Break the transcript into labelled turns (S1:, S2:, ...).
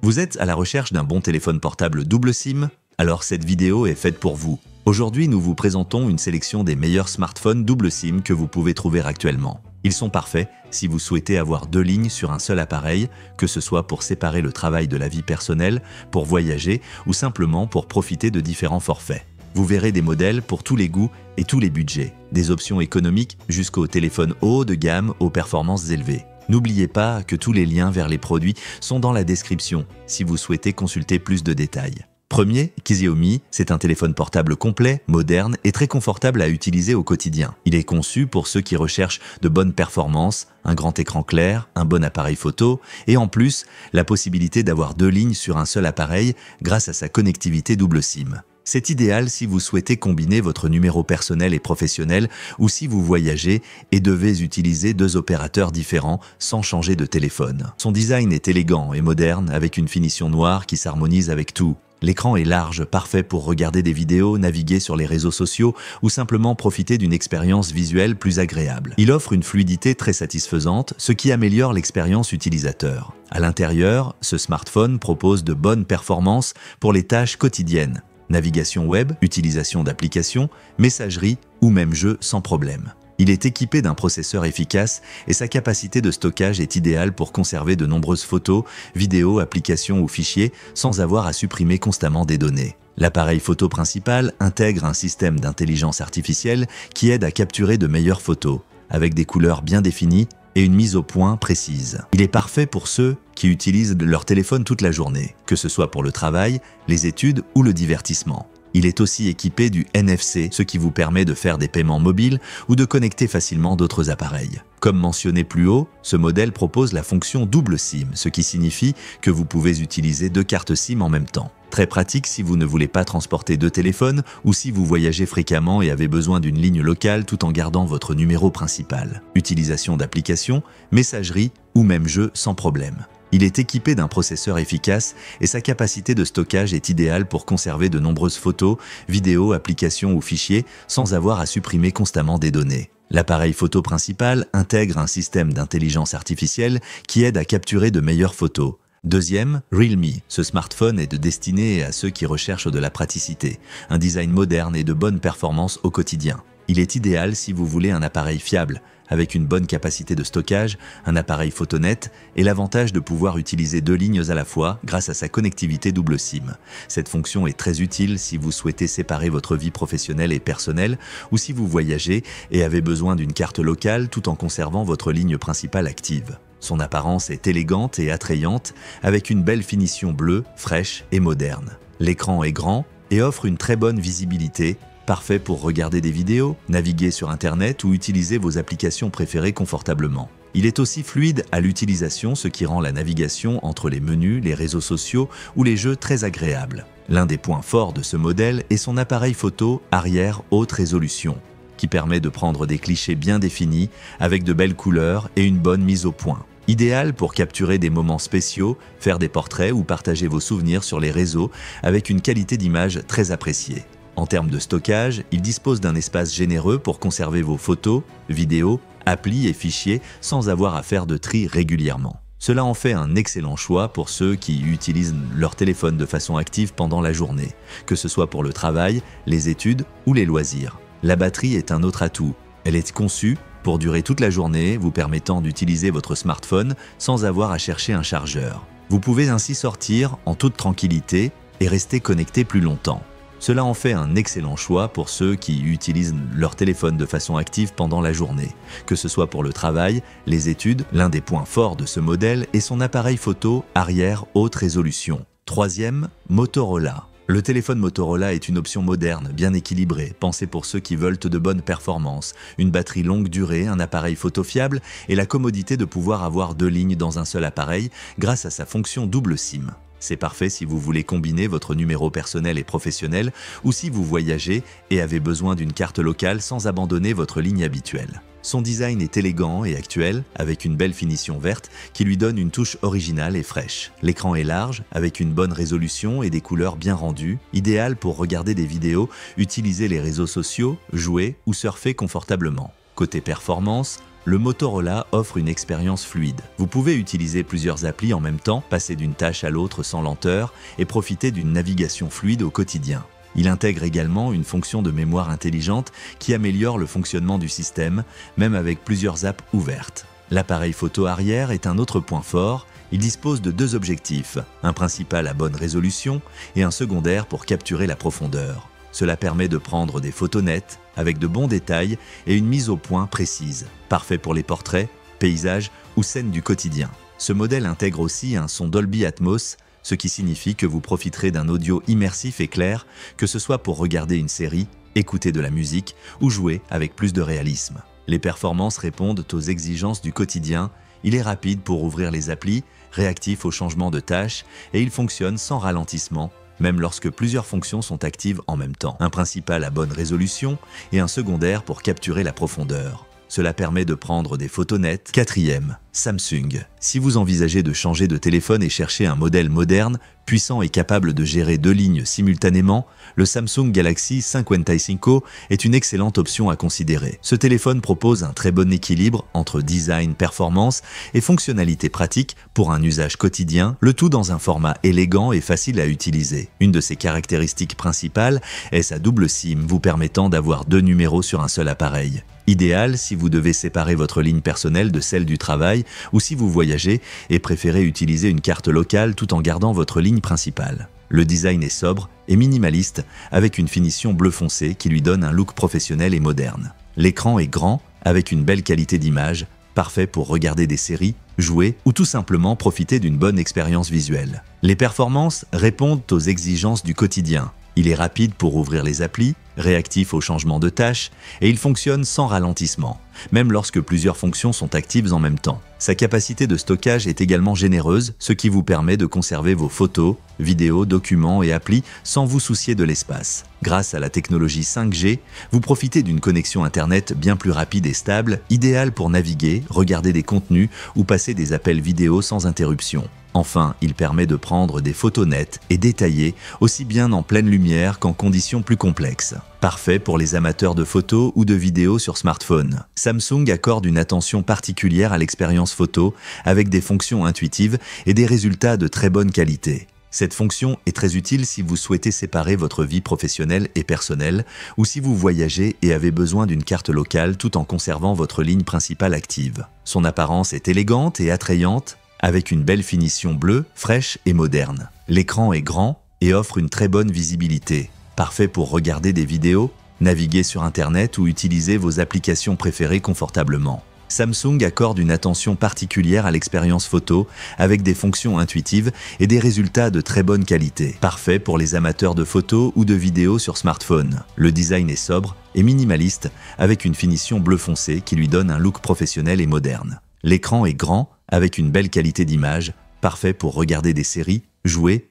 S1: Vous êtes à la recherche d'un bon téléphone portable double SIM? Alors cette vidéo est faite pour vous. Aujourd'hui, nous vous présentons une sélection des meilleurs smartphones double SIM que vous pouvez trouver actuellement. Ils sont parfaits si vous souhaitez avoir deux lignes sur un seul appareil, que ce soit pour séparer le travail de la vie personnelle, pour voyager ou simplement pour profiter de différents forfaits. Vous verrez des modèles pour tous les goûts et tous les budgets, des options économiques jusqu'aux téléphones haut de gamme aux performances élevées. N'oubliez pas que tous les liens vers les produits sont dans la description si vous souhaitez consulter plus de détails. Premier, Xiaomi, c'est un téléphone portable complet, moderne et très confortable à utiliser au quotidien. Il est conçu pour ceux qui recherchent de bonnes performances, un grand écran clair, un bon appareil photo et en plus, la possibilité d'avoir deux lignes sur un seul appareil grâce à sa connectivité double SIM. C'est idéal si vous souhaitez combiner votre numéro personnel et professionnel ou si vous voyagez et devez utiliser deux opérateurs différents sans changer de téléphone. Son design est élégant et moderne avec une finition noire qui s'harmonise avec tout. L'écran est large, parfait pour regarder des vidéos, naviguer sur les réseaux sociaux ou simplement profiter d'une expérience visuelle plus agréable. Il offre une fluidité très satisfaisante, ce qui améliore l'expérience utilisateur. À l'intérieur, ce smartphone propose de bonnes performances pour les tâches quotidiennes. Navigation web, utilisation d'applications, messagerie ou même jeux sans problème. Il est équipé d'un processeur efficace et sa capacité de stockage est idéale pour conserver de nombreuses photos, vidéos, applications ou fichiers sans avoir à supprimer constamment des données. L'appareil photo principal intègre un système d'intelligence artificielle qui aide à capturer de meilleures photos, avec des couleurs bien définies et une mise au point précise. Il est parfait pour ceux qui utilisent leur téléphone toute la journée, que ce soit pour le travail, les études ou le divertissement. Il est aussi équipé du NFC, ce qui vous permet de faire des paiements mobiles ou de connecter facilement d'autres appareils. Comme mentionné plus haut, ce modèle propose la fonction double SIM, ce qui signifie que vous pouvez utiliser deux cartes SIM en même temps. Très pratique si vous ne voulez pas transporter deux téléphones ou si vous voyagez fréquemment et avez besoin d'une ligne locale tout en gardant votre numéro principal. Utilisation d'applications, messagerie ou même jeux sans problème. Il est équipé d'un processeur efficace et sa capacité de stockage est idéale pour conserver de nombreuses photos, vidéos, applications ou fichiers sans avoir à supprimer constamment des données. L'appareil photo principal intègre un système d'intelligence artificielle qui aide à capturer de meilleures photos. Deuxième, Realme. Ce smartphone est destiné à ceux qui recherchent de la praticité, un design moderne et de bonnes performances au quotidien. Il est idéal si vous voulez un appareil fiable, avec une bonne capacité de stockage, un appareil photo net et l'avantage de pouvoir utiliser deux lignes à la fois grâce à sa connectivité double SIM. Cette fonction est très utile si vous souhaitez séparer votre vie professionnelle et personnelle ou si vous voyagez et avez besoin d'une carte locale tout en conservant votre ligne principale active. Son apparence est élégante et attrayante avec une belle finition bleue, fraîche et moderne. L'écran est grand et offre une très bonne visibilité, parfait pour regarder des vidéos, naviguer sur Internet ou utiliser vos applications préférées confortablement. Il est aussi fluide à l'utilisation, ce qui rend la navigation entre les menus, les réseaux sociaux ou les jeux très agréable. L'un des points forts de ce modèle est son appareil photo arrière haute résolution, qui permet de prendre des clichés bien définis avec de belles couleurs et une bonne mise au point. Idéal pour capturer des moments spéciaux, faire des portraits ou partager vos souvenirs sur les réseaux avec une qualité d'image très appréciée. En termes de stockage, il dispose d'un espace généreux pour conserver vos photos, vidéos, applis et fichiers sans avoir à faire de tri régulièrement. Cela en fait un excellent choix pour ceux qui utilisent leur téléphone de façon active pendant la journée, que ce soit pour le travail, les études ou les loisirs. La batterie est un autre atout. Elle est conçue pour durer toute la journée, vous permettant d'utiliser votre smartphone sans avoir à chercher un chargeur. Vous pouvez ainsi sortir en toute tranquillité et rester connecté plus longtemps. Cela en fait un excellent choix pour ceux qui utilisent leur téléphone de façon active pendant la journée, que ce soit pour le travail, les études. L'un des points forts de ce modèle est son appareil photo arrière haute résolution. Troisième, Motorola. Le téléphone Motorola est une option moderne, bien équilibrée, pensée pour ceux qui veulent de bonnes performances, une batterie longue durée, un appareil photo fiable et la commodité de pouvoir avoir deux lignes dans un seul appareil grâce à sa fonction double SIM. C'est parfait si vous voulez combiner votre numéro personnel et professionnel ou si vous voyagez et avez besoin d'une carte locale sans abandonner votre ligne habituelle. Son design est élégant et actuel, avec une belle finition verte qui lui donne une touche originale et fraîche. L'écran est large, avec une bonne résolution et des couleurs bien rendues, idéal pour regarder des vidéos, utiliser les réseaux sociaux, jouer ou surfer confortablement. Côté performance, le Motorola offre une expérience fluide. Vous pouvez utiliser plusieurs applis en même temps, passer d'une tâche à l'autre sans lenteur et profiter d'une navigation fluide au quotidien. Il intègre également une fonction de mémoire intelligente qui améliore le fonctionnement du système, même avec plusieurs apps ouvertes. L'appareil photo arrière est un autre point fort. Il dispose de deux objectifs, un principal à bonne résolution et un secondaire pour capturer la profondeur. Cela permet de prendre des photos nettes, avec de bons détails et une mise au point précise, parfait pour les portraits, paysages ou scènes du quotidien. Ce modèle intègre aussi un son Dolby Atmos, ce qui signifie que vous profiterez d'un audio immersif et clair, que ce soit pour regarder une série, écouter de la musique ou jouer avec plus de réalisme. Les performances répondent aux exigences du quotidien. Il est rapide pour ouvrir les applis, réactif au changement de tâche et il fonctionne sans ralentissement, même lorsque plusieurs fonctions sont actives en même temps. Un principal à bonne résolution et un secondaire pour capturer la profondeur. Cela permet de prendre des photos nettes. Quatrième, Samsung. Si vous envisagez de changer de téléphone et chercher un modèle moderne, puissant et capable de gérer deux lignes simultanément, le Samsung Galaxy S55 est une excellente option à considérer. Ce téléphone propose un très bon équilibre entre design, performance et fonctionnalités pratiques pour un usage quotidien, le tout dans un format élégant et facile à utiliser. Une de ses caractéristiques principales est sa double SIM, vous permettant d'avoir deux numéros sur un seul appareil. Idéal si vous devez séparer votre ligne personnelle de celle du travail ou si vous voyagez et préférez utiliser une carte locale tout en gardant votre ligne principale. Le design est sobre et minimaliste avec une finition bleu foncé qui lui donne un look professionnel et moderne. L'écran est grand avec une belle qualité d'image, parfait pour regarder des séries, jouer ou tout simplement profiter d'une bonne expérience visuelle. Les performances répondent aux exigences du quotidien. Il est rapide pour ouvrir les applis, réactif au changement de tâche et il fonctionne sans ralentissement, même lorsque plusieurs fonctions sont actives en même temps. Sa capacité de stockage est également généreuse, ce qui vous permet de conserver vos photos, vidéos, documents et applis sans vous soucier de l'espace. Grâce à la technologie 5G, vous profitez d'une connexion Internet bien plus rapide et stable, idéale pour naviguer, regarder des contenus ou passer des appels vidéo sans interruption. Enfin, il permet de prendre des photos nettes et détaillées, aussi bien en pleine lumière qu'en conditions plus complexes. Parfait pour les amateurs de photos ou de vidéos sur smartphone. Samsung accorde une attention particulière à l'expérience photo avec des fonctions intuitives et des résultats de très bonne qualité. Cette fonction est très utile si vous souhaitez séparer votre vie professionnelle et personnelle ou si vous voyagez et avez besoin d'une carte locale tout en conservant votre ligne principale active. Son apparence est élégante et attrayante, avec une belle finition bleue, fraîche et moderne. L'écran est grand et offre une très bonne visibilité, parfait pour regarder des vidéos, naviguer sur Internet ou utiliser vos applications préférées confortablement. Samsung accorde une attention particulière à l'expérience photo avec des fonctions intuitives et des résultats de très bonne qualité, parfait pour les amateurs de photos ou de vidéos sur smartphone. Le design est sobre et minimaliste avec une finition bleu foncé qui lui donne un look professionnel et moderne. L'écran est grand avec une belle qualité d'image, parfait pour regarder des séries, jouer